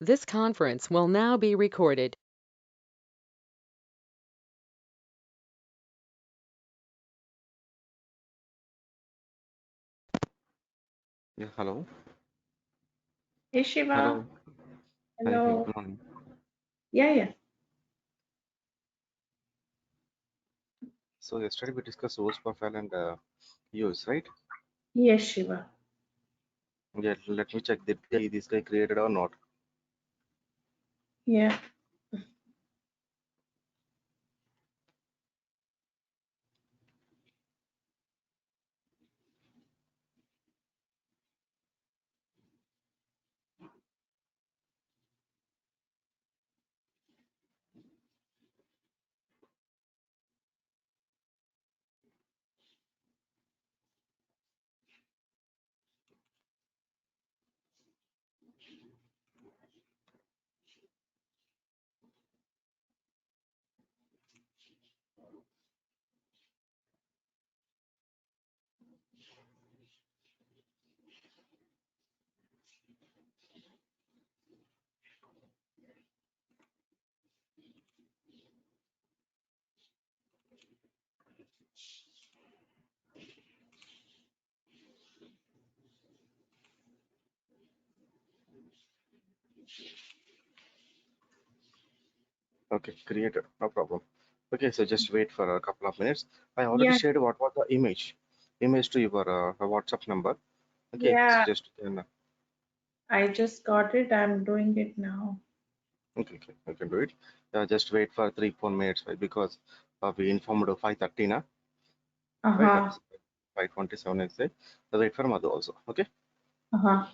This conference will now be recorded. Yeah, hello. Hey Shiva. Hello. Hi, Hello. good morning. Yeah. So yesterday we discussed source profile and use, right? Yes, Shiva. Yeah, let me check this guy created or not. Yeah. Okay, created, no problem. Okay, so just wait for a couple of minutes. I already Yeah. shared what was the image to your WhatsApp number. Okay, so Yeah. just I just got it. I'm doing it now. okay, I can do it. Just wait for 3-4 minutes, right? Because we informed 5:30 na, right? Uh-huh. 5:27 is it? So wait for Madhu also. Okay. Uh-huh.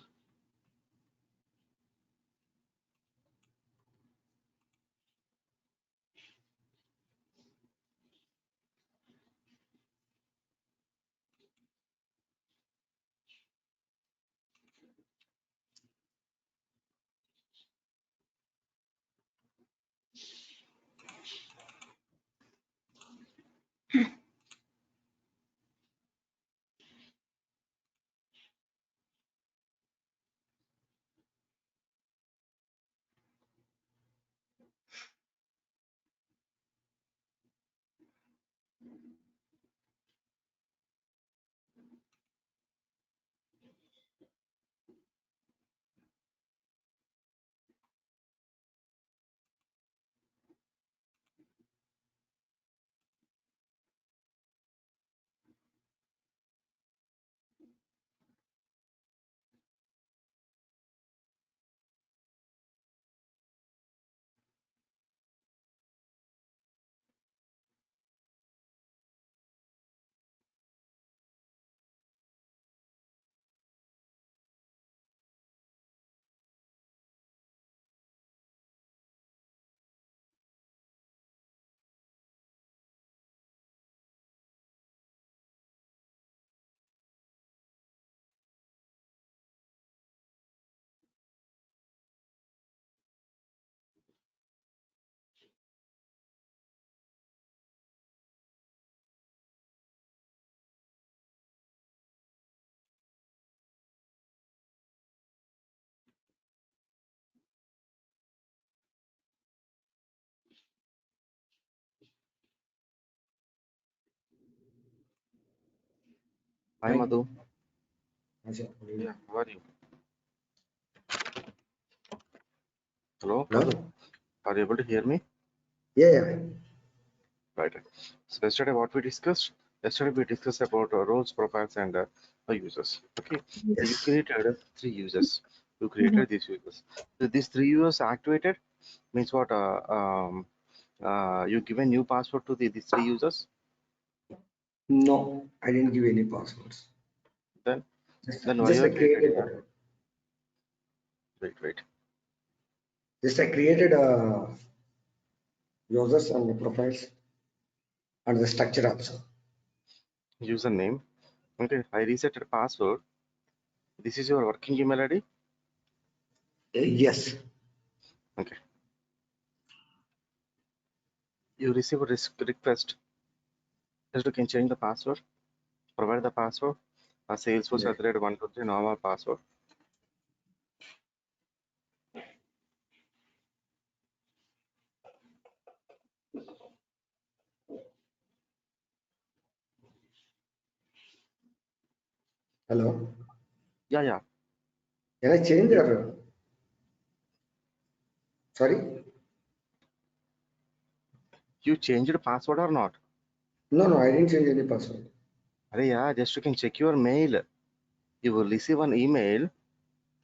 Hi, Madhu. Hello? Yeah, how are you? Hello, Madhu. Are you able to hear me? Yeah. Right. So yesterday what we discussed? Yesterday we discussed about roles, profiles, and users. Okay. So you Yes. created 3 users. You Mhm. created these users. So these 3 users activated means what? You give a new password to these 3 users. No, I didn't give any passwords. Then Just, why just you I are created? created. Wait. Just I created users and profiles and the structure also. Username. Okay. I reset a password. This is your working email ID. Yes. Okay. You receive a request. Just you can change the password. Provide the password. Salesforce Yeah. @ 123 normal password. Hello. Yeah. Can I change or sorry? You changed the password or not? No, I didn't change any password. Yeah, just you can check your mail. You will receive an email.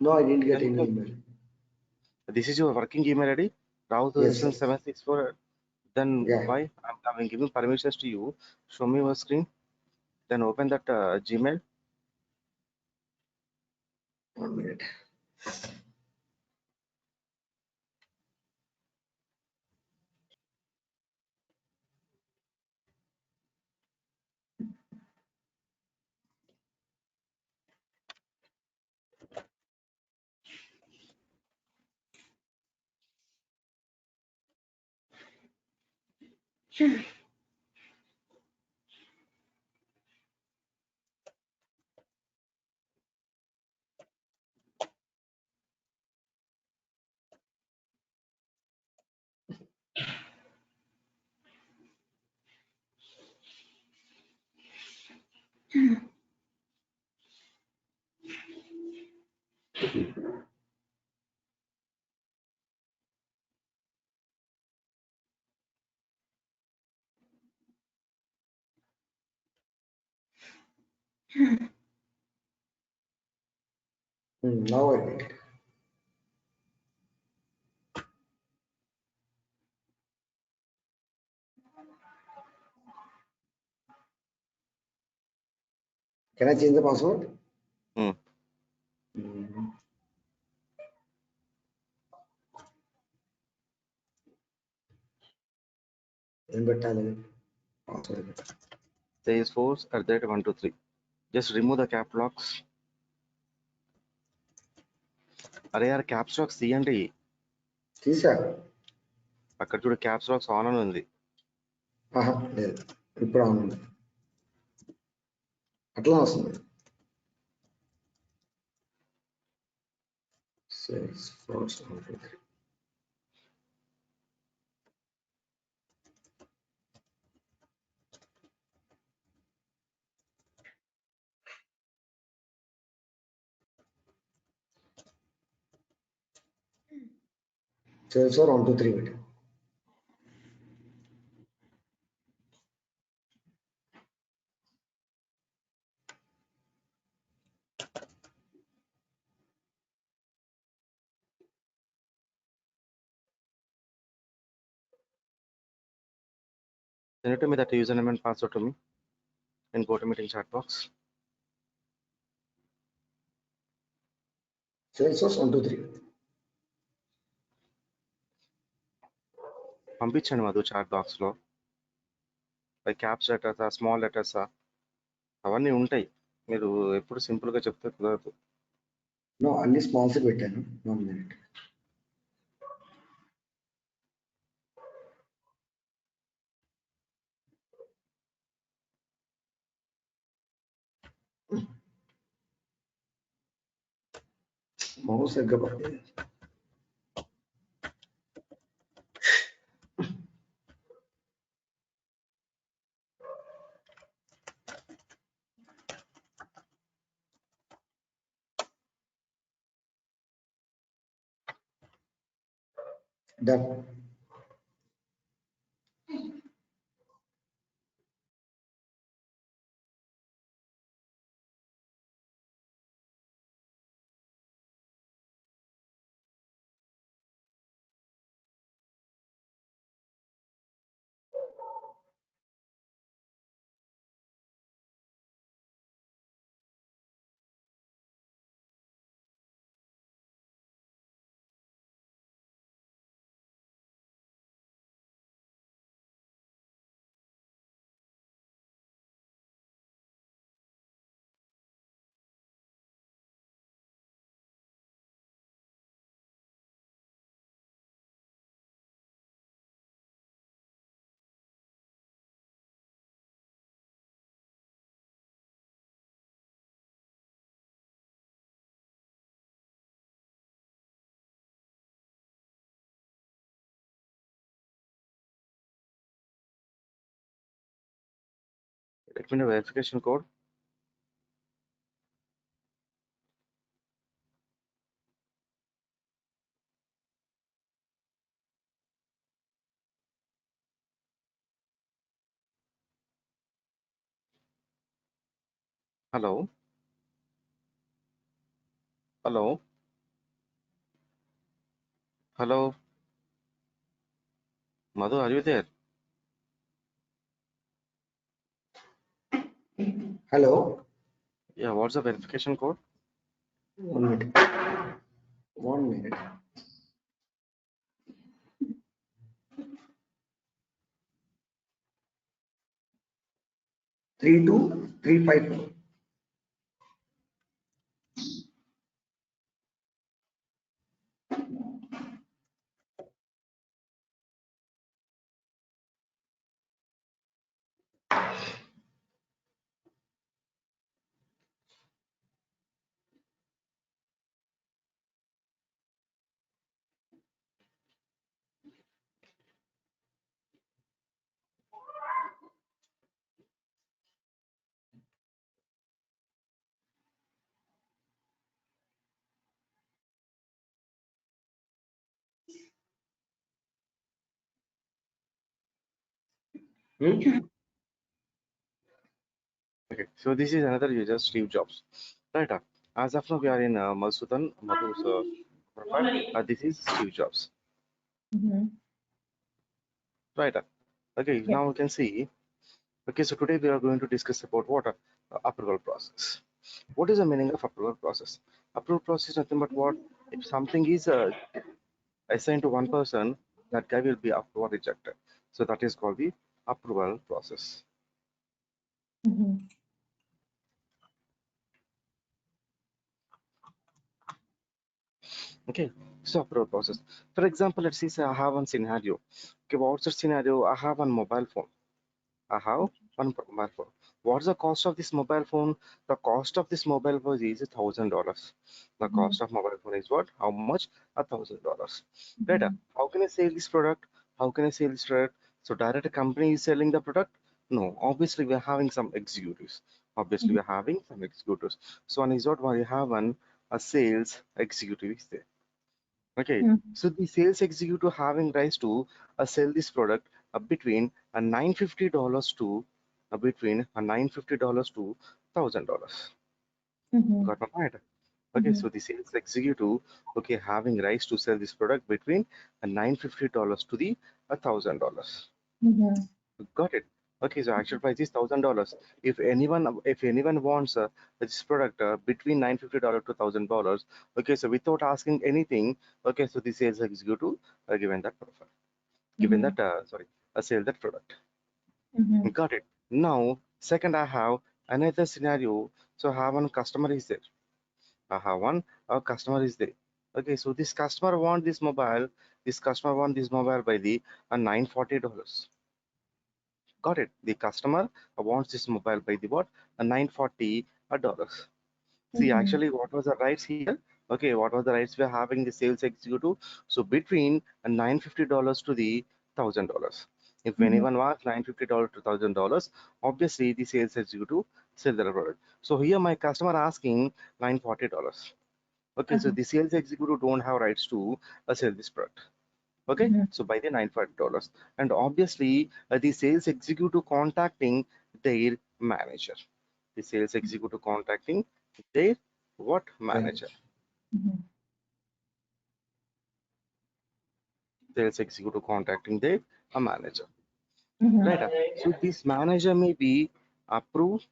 No, I didn't get Then you any can. email. This is your working email ID. Yes, sir. 764. Then Yeah. why? I'm giving permissions to you. Show me your screen. Then open that Gmail. 1 minute. Now I get it. Can I change the password? Hmm. Mm. ఏం పెట్టాలి password Salesforce @123. Just remove the cap locks. అరే యార్ caps lakhs తీయండి. తీసా అక్కడ చూడు caps lakhs on అని ఉంది. లేదు ఇప్పుడు ఆన్ ఉంది అట్లా వస్తుంది Salesforce Online. Salesforce 123 పెట్టు Send it to me that username and password to me in GoToMeeting chat box. Salesforce 123 పంపించండి మధు చాట్ బాక్స్ లో. క్యాప్స్ లెటర్సా స్మాల్ లెటర్సా అవన్నీ ఉంటాయి. మీరు ఎప్పుడు సింపుల్ గా చెప్తే కుదరదు. నో అన్ని స్మాల్స్ పెట్టాను 1 minute మౌస్ సరిగ్గా పట్టలేదు done Let me know verification code. Hello? Hello? Hello? Madhu, are you there? Hello. Yeah, what's the verification code? 1 minute. 1 minute. 32354. Okay, so this is another user, Steve Jobs. Right. As of now, we are in Madhu's profile. This is Steve Jobs. Right. Okay, Yeah. now we can see. Okay, so today we are going to discuss about what approval process. What is the meaning of approval process? Approval process is nothing but what if something is assigned to one person, that guy will be approved or rejected. So that is called the approval process. Okay, so approval process. For example, let's say I have one scenario. Okay, what's the scenario? I have one mobile phone. I have one mobile phone. What's the cost of this mobile phone? The cost of this mobile phone is $1,000. The cost of mobile phone is what? How much? $1,000. Better. How can I sell this product? How can I sell this product? So direct company is selling the product? No. Obviously, we're having some executives. Obviously, we're having some executives. So one is what we have a sales executive is there. Okay, so the sales executive having rights to sell this product between $950 to between $950 to $1,000. Got my point? Okay, so the sales executive, okay, having rights to sell this product between $950 to the $1,000. Got it. Okay, so actual price is $1,000. If anyone wants this product between $950 to $1,000, okay, so without asking anything, okay, so the sales executive given that profile, given that sell that product. Got it. Now, second, I have another scenario. So I have one customer is there. I have one customer is there. Okay, so this customer want this mobile. This customer want this mobile by the $940. Got it. The customer wants this mobile by the what? $940. See, actually, what was the rights here? Okay, what was the rights we are having the sales executive? So between $950 to the $1,000. If anyone wants $950 to $1,000, obviously the sales executive sell their product. So here my customer asking $940. Okay, so the sales executive don't have rights to sell this product. Okay, so by the $940, and obviously the sales executive contacting their manager. The sales executive contacting their what manager? Sales executive contacting their manager. Right. So this manager may be approve.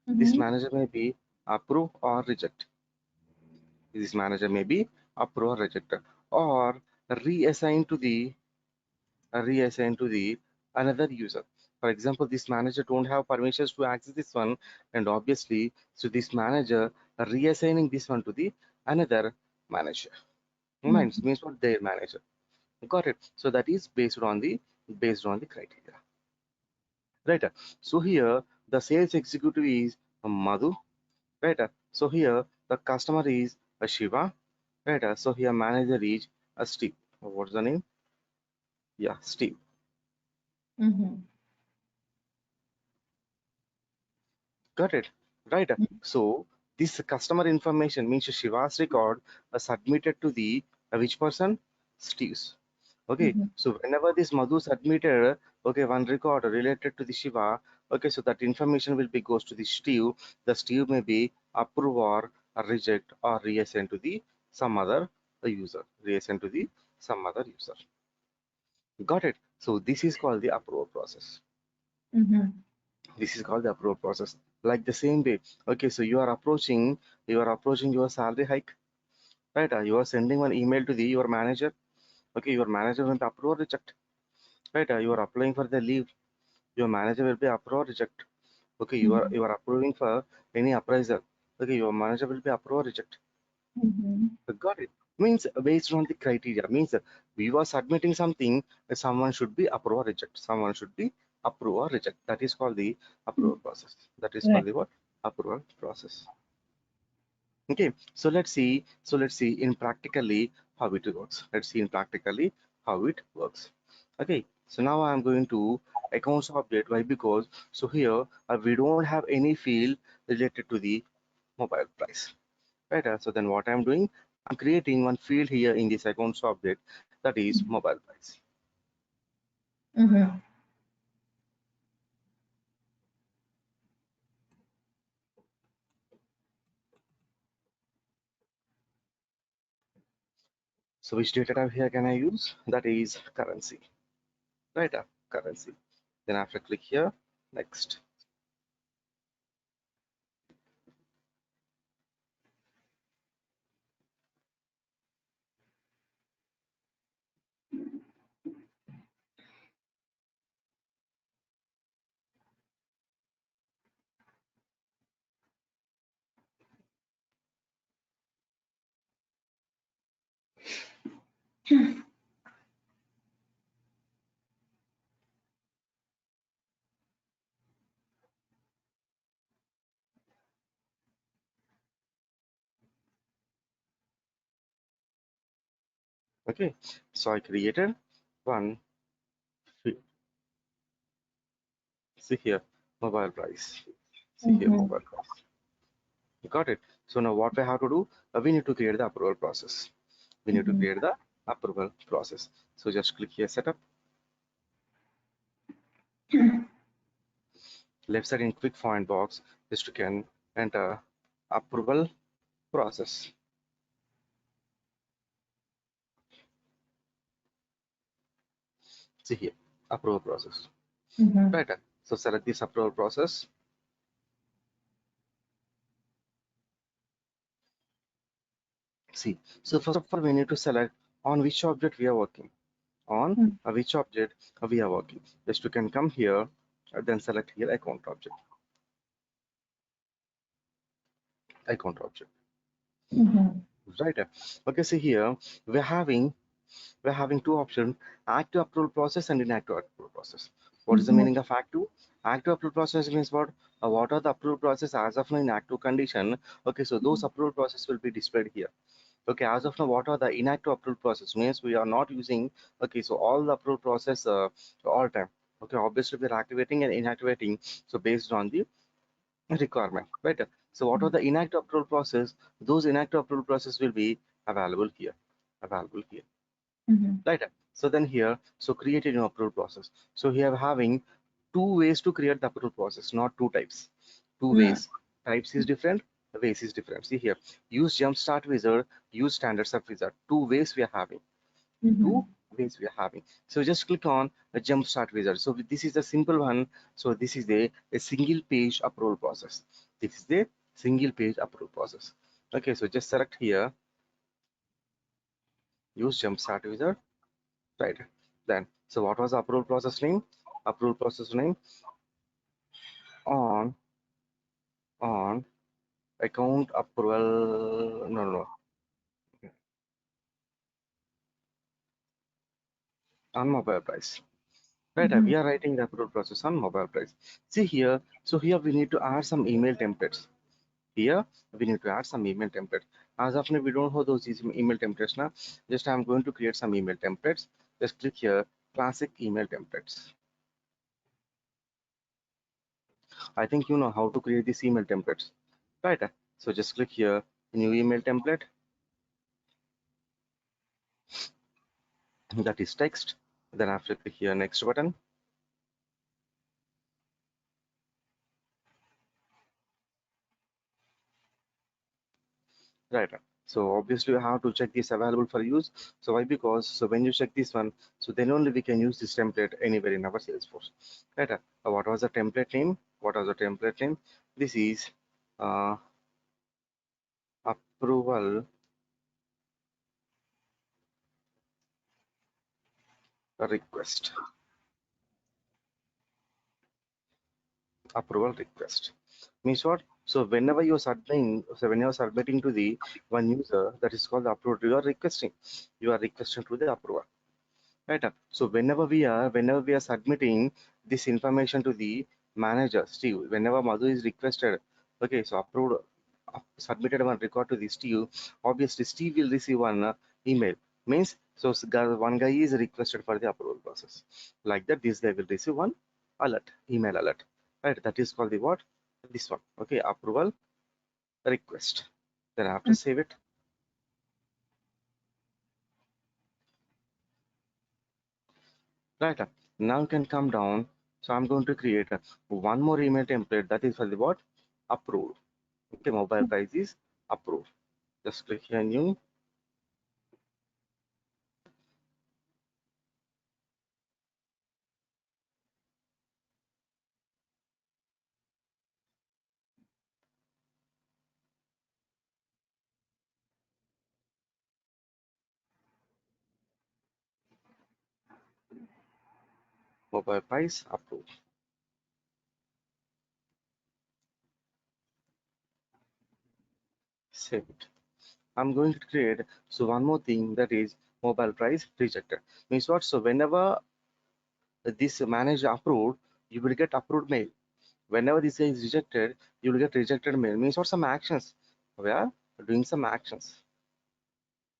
This manager may be approve or reject. This manager may be approve or reject, or reassign to the another user. For example, this manager don't have permissions to access this one, and obviously, so this manager reassigning this one to the another manager. Means what their manager. Got it. So that is based on the criteria. Right. So here the sales executive is Madhu. Right. So here the customer is a Shiva. Right. So here manager is a Steve. What's the name? Yeah, Steve. Got it. Right. So this customer information means Shiva's record submitted to the which person? Steve's. Okay. So whenever this Madhu submitted, okay, one record related to the Shiva, Okay, so that information will be goes to the Steve. The Steve may be approve or reject or reassign to the some other user, reassign to the some other user. Got it? So this is called the approval process. This is called the approval process. Like the same way. Okay, so you are approaching your salary hike, right? You are sending one email to the your manager. Okay, your manager will approve or reject, right? You are applying for the leave. Your manager will be approve or reject. Okay, you are approving for any appraisal. Okay, your manager will be approve or reject. Got it. Means based on the criteria. Means we were submitting something, someone should be approve or reject. Someone should be approve or reject. That is called the approval process. That is called Right. the what? Approval process. Okay, so let's see. So let's see in practically how it works. Let's see in practically how it works. Okay, so now I'm going to accounts object. Why? Because so here we don't have any field related to the mobile price. Right? So then what I'm doing, I'm creating one field here in this accounts object, that is mobile price. So which data type here can I use? That is currency. Right? Currency. Then after click here, next. Okay, so I created one field. See here, mobile price. See here, mobile price. Got it. So now what we have to do, we need to create the approval process. We need to create the approval process. So just click here, setup. Left side in quick find box, just you can enter approval process. See here, approval process. Right. So select this approval process. See, so first of all, we need to select on which object we are working. On which object we are working. Just you can come here and then select here account object. Account object. Right. Okay, see here we're having two options, active approval process and inactive approval process. What is the meaning of active? Active approval process means what are the approval process as of now in active condition. Okay, so those approval process will be displayed here. Okay, as of now, what are the inactive approval process? Means we are not using, okay, so all the approval process all time. Okay, obviously we're activating and inactivating, so based on the requirement, right? So what are the inactive approval process? Those inactive approval process will be available here, available here. Right. So then here, so create a new approval process. So here having two ways to create the approval process, not two types. Two ways. Types is different, the ways is different. See here, use jumpstart wizard, use standard sub wizard. Two ways we are having. Two ways we are having. So just click on the jumpstart wizard. So this is a simple one. So this is a single page approval process. This is the single page approval process. Okay, so just select here, use jumpstart wizard. Right. Then, so what was the approval process name? Approval process name on on account approval. No. On mobile price. Right. We are writing the approval process on mobile price. See here. So here we need to add some email templates. Here we need to add some email templates. As of now, we don't have those email templates now. Just I'm going to create some email templates. Just click here, classic email templates. I think you know how to create these email templates, right? So just click here, new email template. That is text. Then after click here, next button. right? So obviously you have to check this available for use. So why? Because so when you check this one, so then only we can use this template anywhere in our Salesforce, right? What was the template name? What was the template name? This is uh, approval request. Approval request means what? So whenever you're submitting, so when you're submitting to the one user, that is called the approval. You are requesting to the approval, right? So whenever we are submitting this information to the manager Steve, whenever Madhu is requested, okay, so approved, submitted one record to the Steve, obviously Steve will receive one email. Means so one guy is requested for the approval process, like that this guy will receive one alert, email alert, right? That is called the what? This one, okay, approval request. Then I have to save it. Right. Now you can come down. So I'm going to create one more email template that is for the what? Approved. Okay, mobile price is approved. Just click here new. Mobile price approved. Save it. I'm going to create so one more thing that is mobile price rejected. Means what? So whenever this manager approved, you will get approved mail. Whenever this is rejected, you will get rejected mail. Means what? Some actions. We are doing some actions.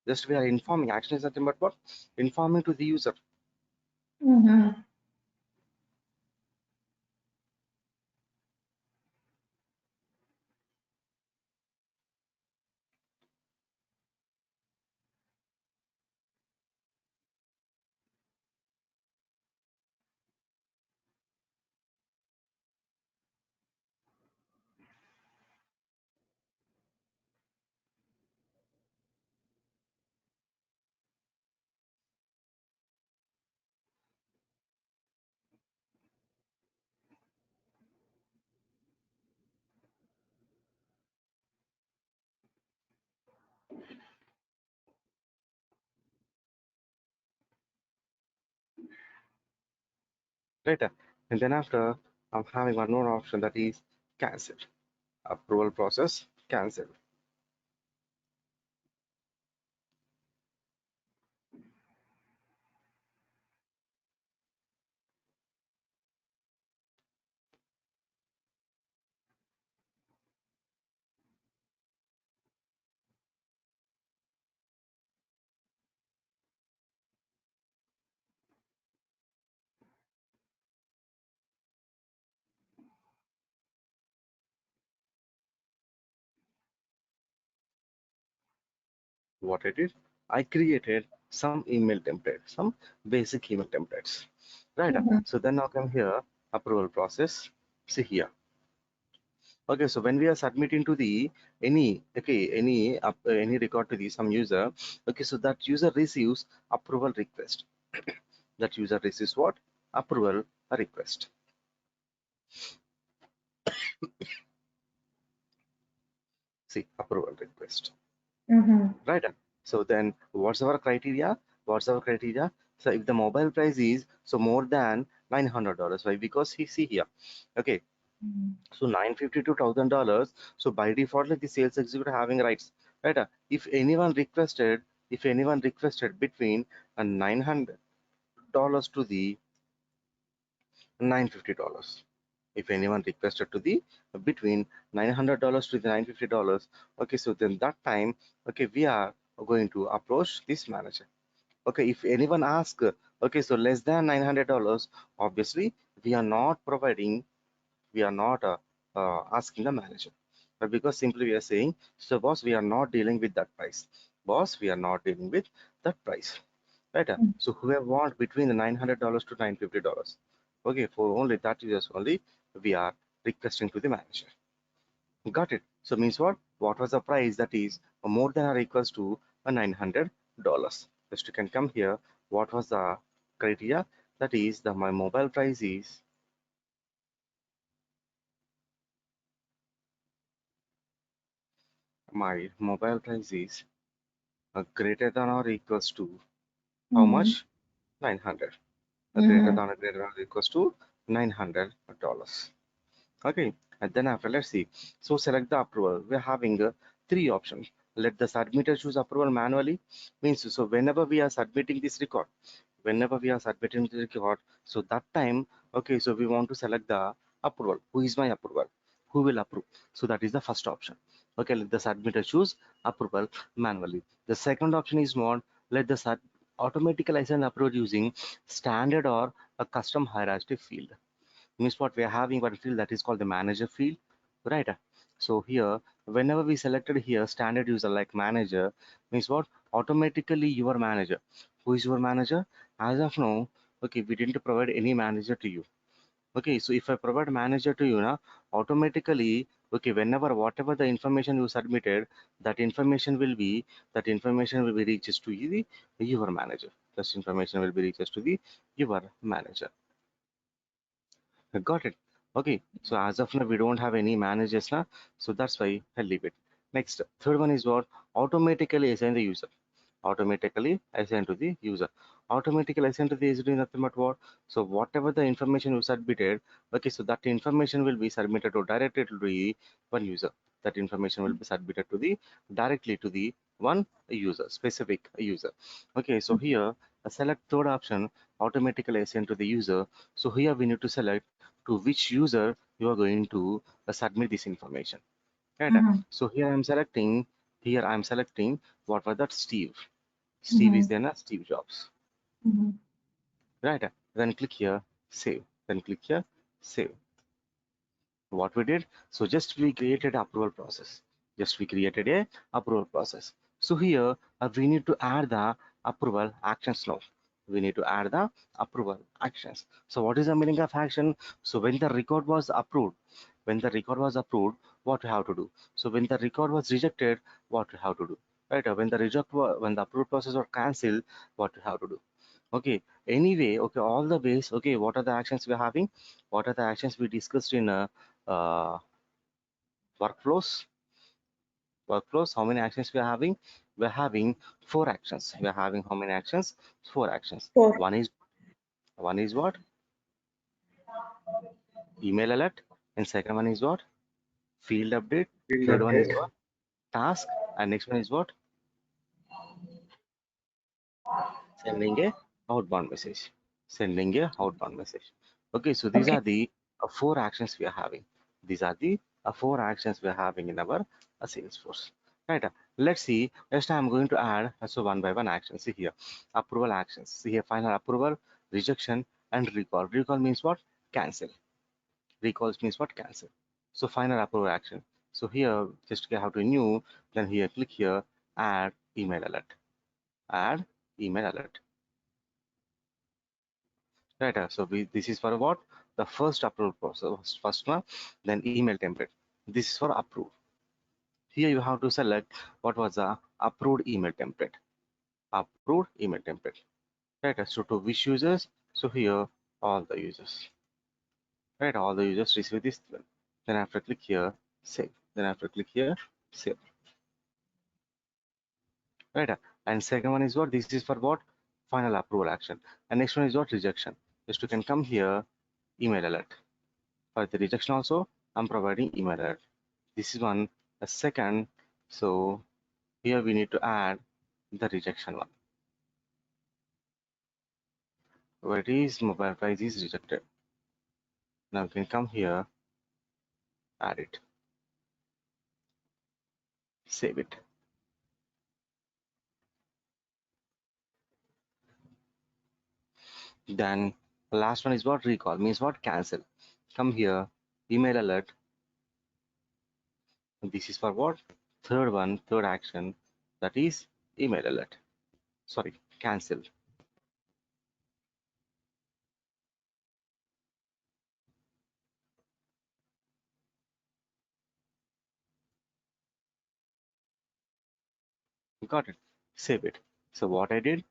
Just we are informing. Action is nothing but what? Informing to the user. Mm-hmm. Right? And then after, I'm having one more option that is cancel. Approval process, cancel. What I did, I created some email template, some basic email templates. Right? Mm-hmm. So then now come here, approval process. See here. Okay, so when we are submitting to the any record to the some user, okay, so that user receives approval request. That user receives what? Approval request. See, approval request. Mm-hmm. Right? So then what's our criteria? What's our criteria? So if the mobile price is so more than $900, right? Because he see here, okay, so $950 to $1,000. So by default, the sales executive having rights, right? If anyone requested between $900 to the $950, if anyone requested to the between $900 to the $950, okay, so then that time, okay, we are going to approach this manager. Okay, if anyone asks, okay, so less than $900, obviously we are not providing, we are not asking the manager. But because simply we are saying, so boss, we are not dealing with that price. Boss, we are not dealing with that price. Right? So whoever want between the $900 to $950. Okay, for only that users only, we are requesting to the manager. Got it. So means what? What was the price that is more than or equals to $900. Just you can come here. What was the criteria? That is my mobile price is greater than or equals to how Mm-hmm. much? 900. Greater Mm-hmm. than or equals to $900. Okay, and then after let's see. So select the approval. We're having three options. Let the submitter choose approval manually. Means so whenever we are submitting this record, so that time, okay, so we want to select the approval. Who is my approval? Who will approve? So that is the first option. Okay, let the submitter choose approval manually. The second option is what? Let the automatically assign approval using standard or a custom hierarchy field. Means what we are having one field that is called the manager field, right? So here, whenever we selected here standard user like manager, means what? Automatically your manager. Who is your manager? As of now, okay, we didn't provide any manager to you. Okay, so if I provide manager to you now, automatically, okay, whenever whatever the information you submitted, that information will be reaches to your manager. This information will be reaches to your manager. Got it. Okay, so as of now, we don't have any managers now, so that's why I'll leave it. Next, third one is what? Automatically assign the user. Automatically assign to the user. Automatically assign to the user is nothing but what? So whatever the information you submitted, okay, so that information will be submitted to directly to the one user. That information will be submitted to the directly to the one user, specific user. Okay, so here select third option, automatically assign to the user. So here we need to select to which user you are going to submit this information. Right. Mm-hmm. So here I'm selecting what was that Steve. Steve Mm-hmm. is then a Steve Jobs. Mm-hmm. Right. Then click here, save. Then click here, save. What we did, so just we created approval process. Just we created a approval process. So here we need to add the approval actions now. We need to add the approval actions. So what is the meaning of action? So when the record was approved, what we have to do? So when the record was rejected, what we have to do? Right. When the approval process was cancelled, what we have to do? Okay, anyway, okay, all the ways, okay, what are the actions we're having? What are the actions we discussed in uh, workflows? Workflows, how many actions we are having? We're having four actions. We're having how many actions? Four actions. Four. One is what? Email alert. And second one is what? Field update. Field Third one is update. what? Task. And next one is what? Sending a outbound message. Sending a outbound message. Okay, so these Okay. are the four actions we are having. These are the four actions we are having in our Salesforce. Right. Let's see. Next I'm going to add so one by one actions. See here, approval actions. See here, final approval, rejection, and recall. Recall means what? Cancel. Recalls means what? Cancel. So final approval action. So here, just have to new. Then here, click here, add email alert. Add email alert. Right. So this is for what? The first approval process, first one, then email template. This is for approve. Here you have to select what was the approved email template. Approved email template. Right. So to which users? So here all the users. Right. All the users receive this. Then after click here, save. Then after click here, save. Right. And second one is what? This is for what? Final approval action. And next one is what? Rejection. Just you can come here, email alert. For the rejection also, I'm providing email alert. This is one. A second, so here we need to add the rejection one. Where it is mobile price is rejected. Now you can come here, add it, save it. Then the last one is what? Recall means what? Cancel. Come here, email alert. This is for what? Third one, third action, that is email alert. Sorry, cancel. got it? Save it. So what I did,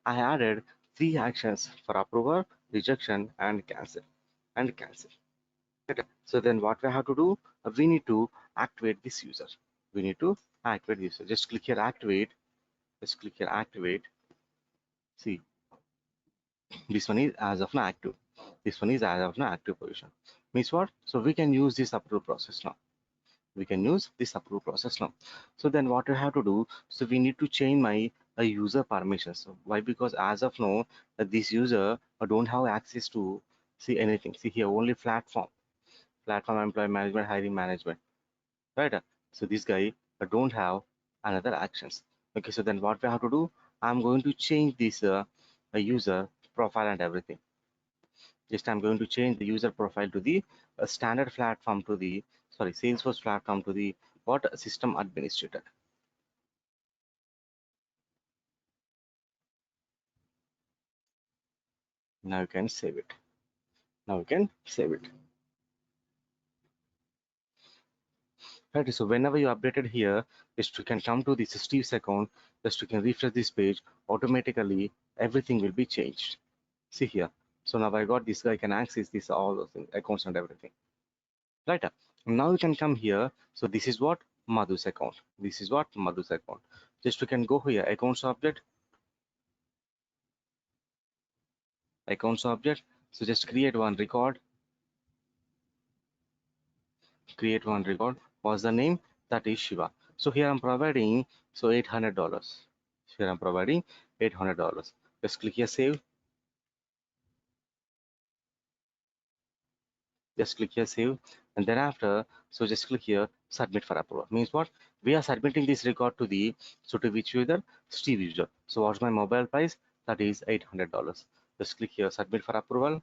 I added 3 actions for approval, rejection, and cancel. Okay. So then what we have to do, we need to activate this user. We need to activate this user. Just click here, activate. Just click here, activate. See, this one is as of now active. This one is as of now active position. Means what? So we can use this approval process now. We can use this approve process now. So then what we have to do, so we need to change my user permissions. So why? Because as of now this user don't have access to see anything. See here, only platform employee management, hiring management, right? So this guy don't have another actions. Okay, so then what we have to do, I'm going to change this user profile and everything. Just I'm going to change the user profile to the standard platform, to the Salesforce platform, to the what, system administrator. Now you can save it. Now you can save it. Right, so whenever you updated here, just you can come to this Steve's account, just you can refresh this page, automatically everything will be changed. See here. So now I got this guy can access this all those things, accounts and everything. Right. Now you can come here. So this is what Madhu's account. This is what Madhu's account. Just you can go here, accounts object. So just create one record. What's the name? That is Shiva. So here I'm providing so $800. Here I'm providing $800. Just click here, save. Just click here, save, and then after, so just click here, submit for approval. Means what? We are submitting this record to the, so to which user? Steve user. So what's my mobile price? That is $800. Just click here, submit for approval.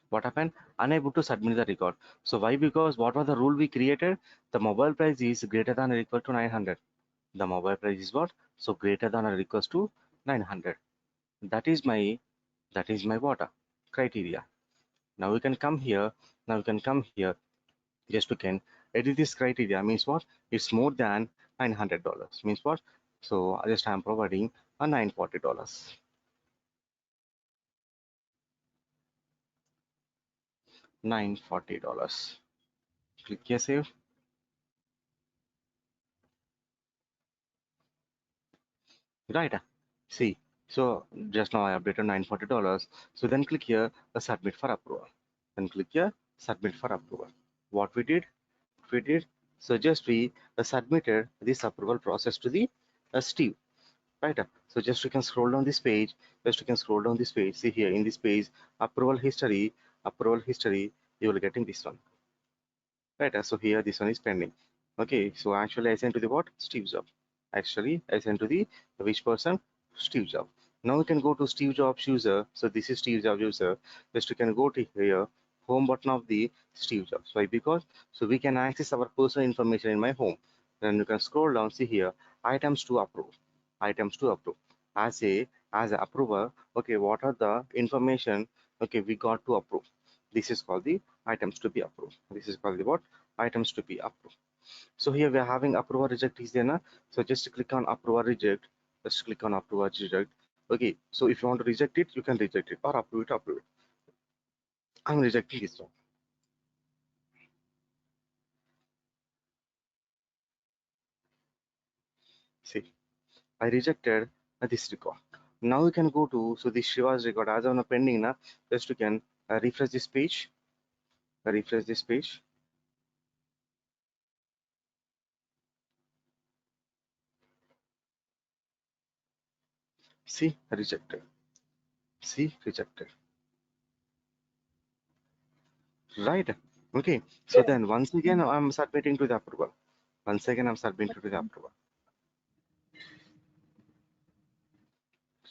What happened? Unable to submit the record. So why? Because what was the rule we created? The mobile price is greater than or equal to 900. The mobile price is what? So greater than or equals to 900. That is my what? Criteria. Now we can come here. Just we can edit this criteria. Means what? It's more than $900. Means what? So just I'm providing a $940. $940. Click here, save. Right. See. So just now I updated $940. So then click here, submit for approval. Then click here, submit for approval. What we did? So just we submitted this approval process to the Steve. Right. So just you can scroll down this page. See here in this page, approval history. You will getting this one. Right. So here this one is pending. Okay. So actually I sent to the what? Steve job. Actually I sent to the which person? Steve job. Now you can go to Steve Jobs user. So this is Steve Jobs user. Just you can go to here, home button of the Steve Jobs. Why? Because so we can access our personal information in my home. Then you can scroll down. See here, items to approve. As a approver. Okay, what are the information? Okay, we got to approve. This is called the items to be approved. This is called the what? Items to be approved. So here we are having approval reject is there now. So just click on approval reject. Just click on approval reject. Okay, so if you want to reject it, you can reject it or approve it. I'm rejecting this one. See, I rejected this record. Now you can go to, so this Shiva's record as on a pending now. Just you can refresh this page. See, rejected. See, rejected. Right. Okay. So then once again I'm submitting to the approval.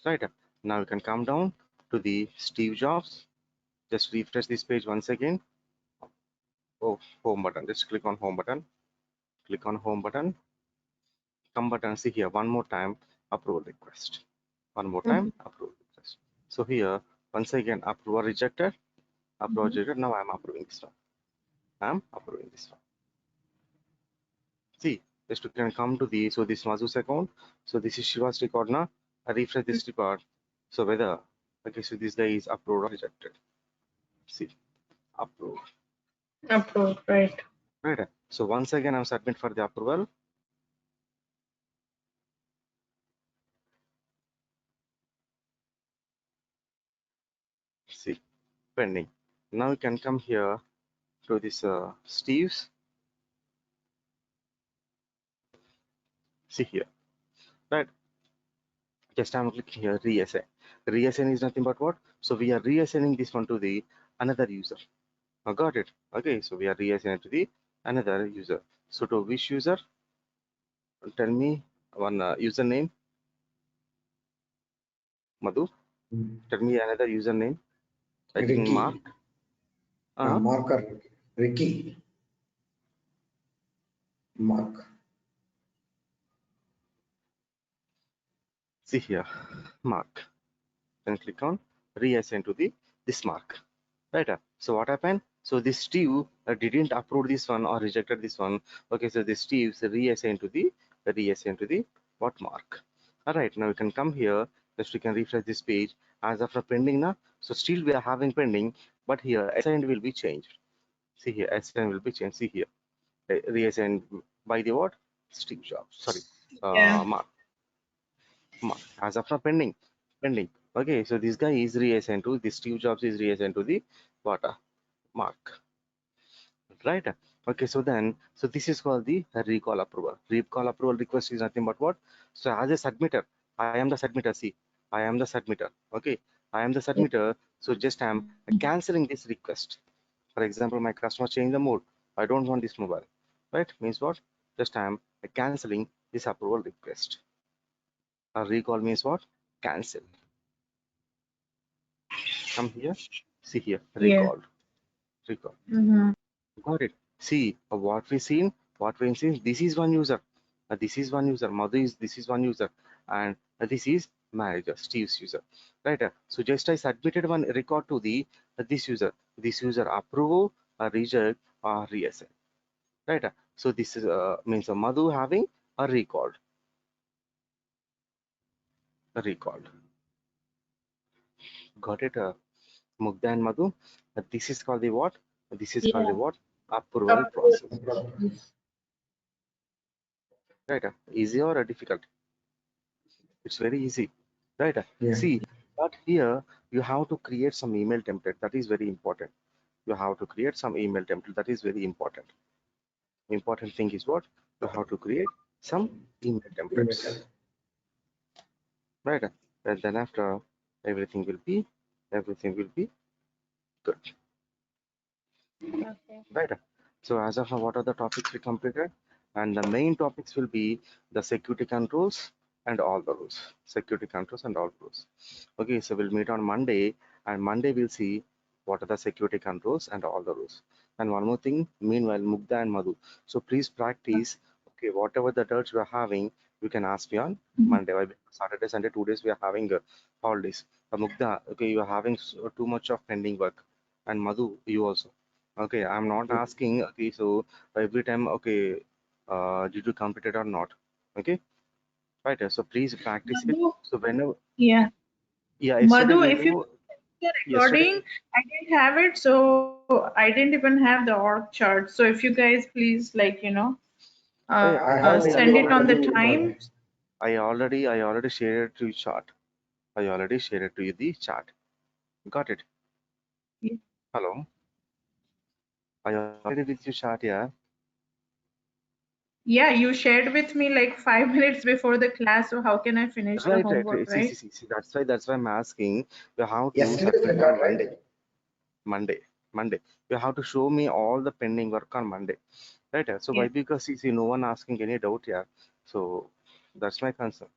Right. Now you can come down to the Steve Jobs. Just refresh this page once again. Oh, home button. Just click on home button. Come button. See here one more time. Approval request. So here once again approval rejected. Now I'm approving this one. I'm approving this one. See, just you can come to the, so this Madhu's account. So this is Shiva's record now. I refresh this record. So whether, okay, so this guy is approved or rejected. See, approved. Approved, right. Right. So once again, I'm submit for the approval. See, pending. Now you can come here to this Steve's. See here, right? Just I'm clicking here, reassign. Reassign is nothing but what? So we are reassigning this one to the another user. Got it. Okay, so we are reassigning to the another user. So to which user? Tell me one username. Madhu, tell me another username. I think Mark. Ricky. Marker. Ricky. Mark. See here, Mark. Then click on reassign to the this Mark. Right. So what happened? So this Steve didn't approve this one or rejected this one. Okay, so this Steve's reassign to the what Mark. All right, now you can come here. Just we can refresh this page as of now pending now. So still we are having pending, but here assigned will be changed. See here, assigned will be changed. See here, reassigned by the what? Steve Jobs. Sorry, Yeah. Mark. As of now pending. Okay, so this guy is reassigned to this Steve Jobs is reassigned to the what? Mark. Right. Okay, so then, so this is called the recall approval. Recall approval request is nothing but what? So as a submitter, I am the submitter. See, I am the submitter. Okay, I am the submitter. So just I'm canceling this request. For example, my customer change the mode. I don't want this mobile. Right? Means what? Just I'm canceling this approval request. A recall means what? Cancel. Come here. See here. Yeah. Recalled. Recall. Mm-hmm. Got it. See, what we seen, this is one user. This is one user. Mother is this is one user, and this is manager, Steve's user. Right. So just I submitted one record to the this user. This user approve, reject, or reassign. Right. So this is means Madhu having a record. A record. Got it. Mugdha and Madhu. This is called the what? This is called the Yeah. what? Approval Approved. process. Right. Easy or difficult? It's very easy, right? Yeah. See, but here you have to create some email template. That is very important. You have to create some email template. That is very important. Important thing is what? You have to create some email templates, right? And then after everything will be good, Okay. right? So as of now, what are the topics we completed? And the main topics will be the security controls and all the rules. Security controls and all rules. Okay, so we'll meet on Monday, and Monday we'll see what are the security controls and all the rules. And one more thing, meanwhile, Mugdha and Madhu. So please practice. Okay, whatever the doubts we are having, you can ask me on Monday. Why? Because Saturday, Sunday, 2 days we are having holidays. Mugdha, okay, you are having too much of pending work, and Madhu, you also. Okay, I'm not asking. Okay, so every time, okay, did you complete it or not? Okay, right. So please practice it. Madhu, So whenever, yeah. yeah, yesterday Madhu, we if you do. the Yesterday, recording, I didn't have it, so I didn't even have the org chart. So if you guys please, like, I I have already, I send it on the already, time. I already shared it to you chart. I already shared it to you the chart. Got it? Hello. I already with you chart, yeah. Yeah, you shared with me like 5 minutes before the class, so how can I finish the Right, right, homework, right. See, right? see, see, see. That's why I'm asking you how to yesterday's submit record, on right? Monday. Monday. You have to show me all the pending work on Monday. Right. So Yeah. why? Because see, no one asking any doubt here. So that's my concern.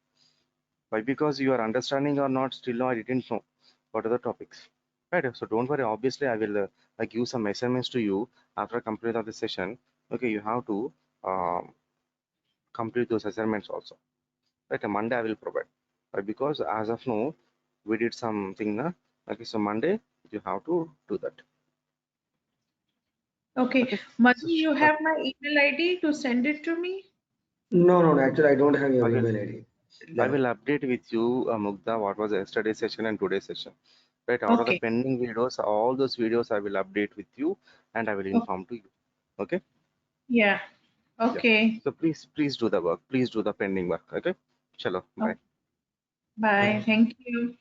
Why? Because you are understanding or not, still now I didn't know what are the topics. Right. So don't worry. Obviously, I will give some assignments to you after complete of the session. Okay, you have to complete those assignments also. Right. Monday I will provide. Why? Because as of now, we did something. Na? Okay, so Monday you have to do that. Okay. Okay. Madhu, So, you have my email ID to send it to me? No. Actually, I don't have your I will email ID. I Level. will update with you, Mugdha, what was yesterday's session and today's session. Right, out of the Okay. pending videos, all those videos I will update with you and I will Okay. inform to you. Okay. Yeah. Yeah. Okay. So please do the work. Please do the pending work. Okay. Chalo. Bye. Okay. Bye. Okay. Thank you.